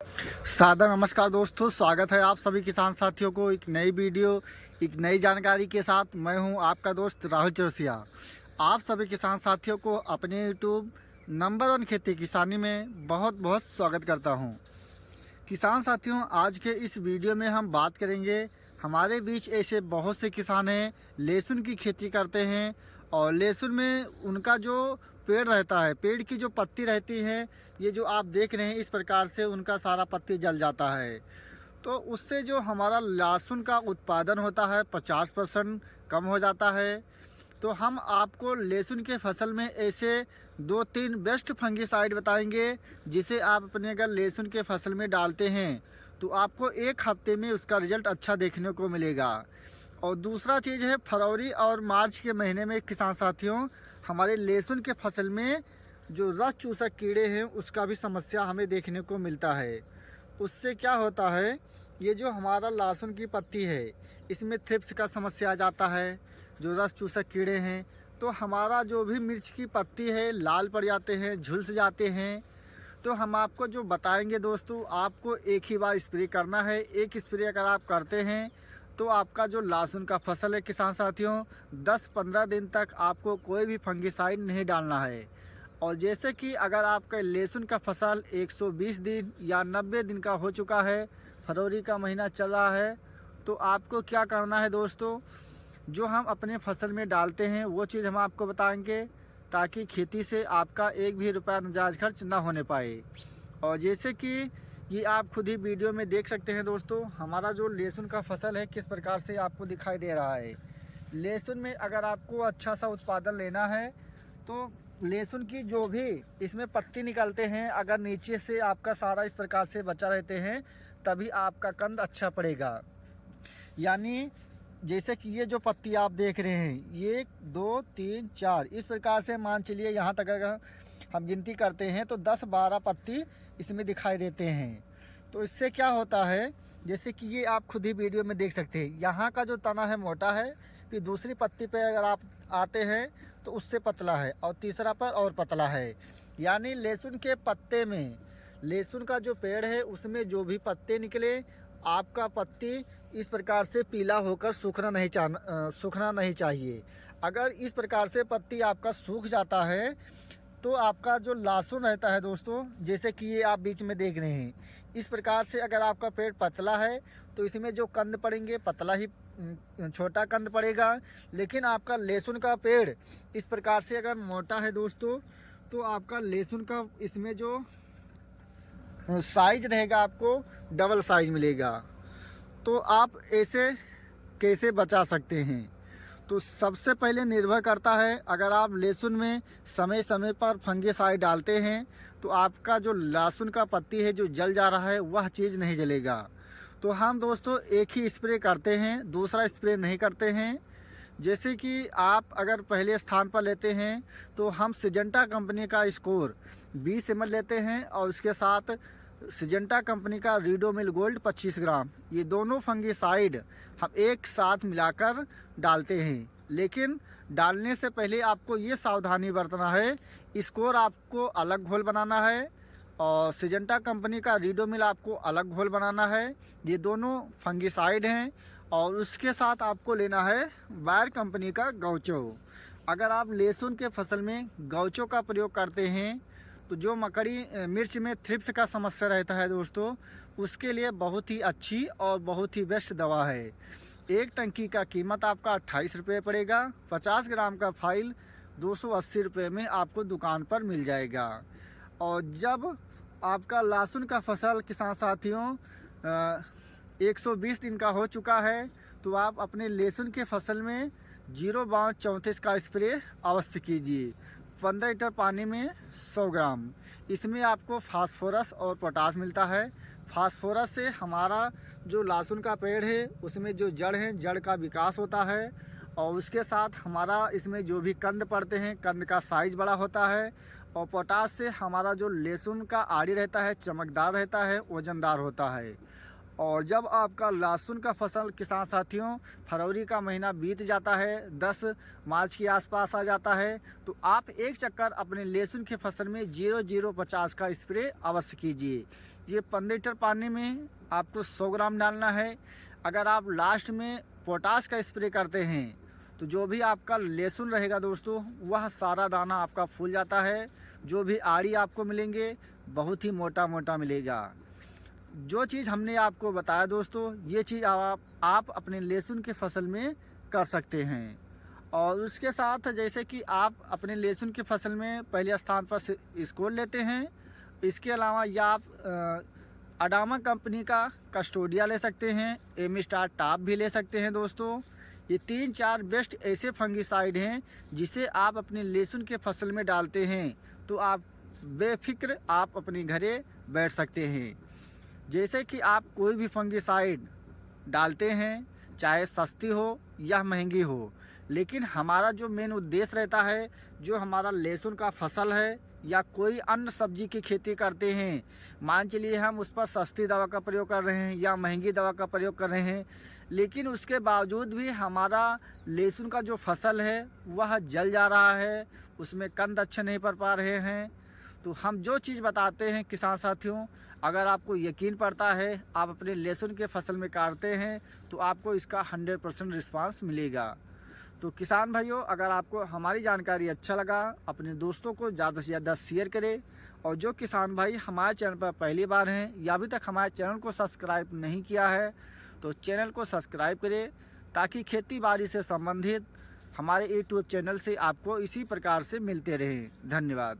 सादर नमस्कार दोस्तों, स्वागत है आप सभी किसान साथियों को एक नई वीडियो, एक नई जानकारी के साथ। मैं हूं आपका दोस्त राहुल चौरसिया। आप सभी किसान साथियों को अपने यूट्यूब नंबर 1 खेती किसानी में बहुत बहुत स्वागत करता हूं। किसान साथियों, आज के इस वीडियो में हम बात करेंगे, हमारे बीच ऐसे बहुत से किसान हैं लहसुन की खेती करते हैं और लहसुन में उनका जो पेड़ रहता है, पेड़ की जो पत्ती रहती है, ये जो आप देख रहे हैं इस प्रकार से उनका सारा पत्ती जल जाता है। तो उससे जो हमारा लहसुन का उत्पादन होता है 50% कम हो जाता है। तो हम आपको लहसुन के फसल में ऐसे 2-3 बेस्ट फंगिसाइड बताएंगे, जिसे आप अपने अगर लहसुन के फसल में डालते हैं तो आपको 1 हफ्ते में उसका रिजल्ट अच्छा देखने को मिलेगा। और दूसरा चीज़ है, फरवरी और मार्च के महीने में किसान साथियों हमारे लहसुन के फसल में जो रस चूसक कीड़े हैं उसका भी समस्या हमें देखने को मिलता है। उससे क्या होता है, ये जो हमारा लहसुन की पत्ती है इसमें थ्रिप्स का समस्या आ जाता है, जो रस चूसक कीड़े हैं। तो हमारा जो भी मिर्च की पत्ती है लाल पड़ जाते हैं, झुलस जाते हैं। तो हम आपको जो बताएंगे दोस्तों, आपको एक ही बार स्प्रे करना है। एक स्प्रे अगर आप करते हैं तो आपका जो लहसुन का फसल है किसान साथियों, 10-15 दिन तक आपको कोई भी फंगिसाइड नहीं डालना है। और जैसे कि अगर आपका लहसुन का फसल 120 दिन या 90 दिन का हो चुका है, फरवरी का महीना चल रहा है, तो आपको क्या करना है दोस्तों, जो हम अपने फसल में डालते हैं वो चीज़ हम आपको बताएंगे, ताकि खेती से आपका एक भी रुपया नाजायज खर्च ना होने पाए। और जैसे कि ये आप खुद ही वीडियो में देख सकते हैं दोस्तों, हमारा जो लहसुन का फसल है किस प्रकार से आपको दिखाई दे रहा है। लहसुन में अगर आपको अच्छा सा उत्पादन लेना है तो लहसुन की जो भी इसमें पत्ती निकलते हैं, अगर नीचे से आपका सारा इस प्रकार से बचा रहते हैं तभी आपका कंद अच्छा पड़ेगा। यानी जैसे कि ये जो पत्ती आप देख रहे हैं, ये 2, 3, 4 इस प्रकार से मान चलिए, यहाँ तक अगर हम गिनती करते हैं तो 10-12 पत्ती इसमें दिखाई देते हैं। तो इससे क्या होता है, जैसे कि ये आप खुद ही वीडियो में देख सकते हैं, यहाँ का जो तना है मोटा है, फिर दूसरी पत्ती पे अगर आप आते हैं तो उससे पतला है, और तीसरा पर और पतला है। यानी लहसुन के पत्ते में, लहसुन का जो पेड़ है उसमें जो भी पत्ते निकले, आपका पत्ती इस प्रकार से पीला होकर सूखना नहीं चाहिए। अगर इस प्रकार से पत्ती आपका सूख जाता है तो आपका जो लहसुन रहता है दोस्तों, जैसे कि ये आप बीच में देख रहे हैं, इस प्रकार से अगर आपका पेड़ पतला है तो इसमें जो कंद पड़ेंगे पतला ही छोटा कंद पड़ेगा। लेकिन आपका लहसुन का पेड़ इस प्रकार से अगर मोटा है दोस्तों, तो आपका लहसुन का इसमें जो साइज रहेगा आपको डबल साइज मिलेगा। तो आप ऐसे कैसे बचा सकते हैं, तो सबसे पहले निर्भर करता है, अगर आप लहसुन में समय समय पर फंगिसाइड डालते हैं तो आपका जो लहसुन का पत्ती है जो जल जा रहा है वह चीज़ नहीं जलेगा। तो हम दोस्तों एक ही स्प्रे करते हैं, दूसरा स्प्रे नहीं करते हैं। जैसे कि आप अगर पहले स्थान पर लेते हैं तो हम सिजेंटा कंपनी का स्कोर 20 ml लेते हैं, और उसके साथ सिजेंटा कंपनी का रीडोमिल गोल्ड 25 ग्राम, ये दोनों फंगिसाइड हम एक साथ मिलाकर डालते हैं। लेकिन डालने से पहले आपको ये सावधानी बरतना है, स्कोर आपको अलग घोल बनाना है और सिजेंटा कंपनी का रीडोमिल आपको अलग घोल बनाना है। ये दोनों फंगिसाइड हैं। और उसके साथ आपको लेना है बायर कंपनी का गौचो। अगर आप लहसुन के फसल में गौचो का प्रयोग करते हैं तो जो मकड़ी मिर्च में थ्रिप्स का समस्या रहता है दोस्तों, उसके लिए बहुत ही अच्छी और बहुत ही बेस्ट दवा है। एक टंकी का कीमत आपका 28 रुपये पड़ेगा। 50 ग्राम का फाइल 280 रुपये में आपको दुकान पर मिल जाएगा। और जब आपका लहसुन का फसल किसान साथियों 120 दिन का हो चुका है तो आप अपने लहसुन के फसल में 0-32-34 का स्प्रे अवश्य कीजिए। 15 लीटर पानी में 100 ग्राम। इसमें आपको फास्फोरस और पोटास मिलता है। फास्फोरस से हमारा जो लहसुन का पेड़ है उसमें जो जड़ है, जड़ का विकास होता है, और उसके साथ हमारा इसमें जो भी कंद पड़ते हैं, कंद का साइज बड़ा होता है। और पोटास से हमारा जो लहसुन का आड़ी रहता है चमकदार रहता है, वजनदार होता है। और जब आपका लहसुन का फसल किसान साथियों फरवरी का महीना बीत जाता है, 10 मार्च के आसपास आ जाता है, तो आप एक चक्कर अपने लहसुन के फसल में 0050 का स्प्रे अवश्य कीजिए। ये 15 लीटर पानी में आपको 100 ग्राम डालना है। अगर आप लास्ट में पोटाश का स्प्रे करते हैं तो जो भी आपका लहसुन रहेगा दोस्तों, वह सारा दाना आपका फूल जाता है। जो भी आड़ी आपको मिलेंगे बहुत ही मोटा मोटा मिलेगा। जो चीज़ हमने आपको बताया दोस्तों, ये चीज़ आप अपने लहसुन की फसल में कर सकते हैं। और उसके साथ जैसे कि आप अपने लहसुन की फसल में पहले स्थान पर स्कोर लेते हैं। इसके अलावा या आप अडामा कंपनी का कस्टोडिया ले सकते हैं, एम स्टार टॉप भी ले सकते हैं दोस्तों। ये 3-4 बेस्ट ऐसे फंगिसाइड हैं जिसे आप अपने लहसुन के फसल में डालते हैं तो आप बेफिक्र आप अपने घरे बैठ सकते हैं। जैसे कि आप कोई भी फंगिसाइड डालते हैं, चाहे सस्ती हो या महंगी हो, लेकिन हमारा जो मेन उद्देश्य रहता है, जो हमारा लहसुन का फसल है या कोई अन्य सब्जी की खेती करते हैं, मान चलिए हम उस पर सस्ती दवा का प्रयोग कर रहे हैं या महंगी दवा का प्रयोग कर रहे हैं, लेकिन उसके बावजूद भी हमारा लहसुन का जो फसल है वह जल जा रहा है, उसमें कंद अच्छे नहीं पड़ पा रहे हैं। तो हम जो चीज़ बताते हैं किसान साथियों, अगर आपको यकीन पड़ता है, आप अपने लहसुन के फसल में काटते हैं तो आपको इसका 100% रिस्पांस मिलेगा। तो किसान भाइयों, अगर आपको हमारी जानकारी अच्छा लगा, अपने दोस्तों को ज़्यादा से ज़्यादा शेयर करें। और जो किसान भाई हमारे चैनल पर पहली बार हैं या अभी तक हमारे चैनल को सब्सक्राइब नहीं किया है तो चैनल को सब्सक्राइब करें, ताकि खेती बाड़ी से संबंधित हमारे यूट्यूब चैनल से आपको इसी प्रकार से मिलते रहें। धन्यवाद।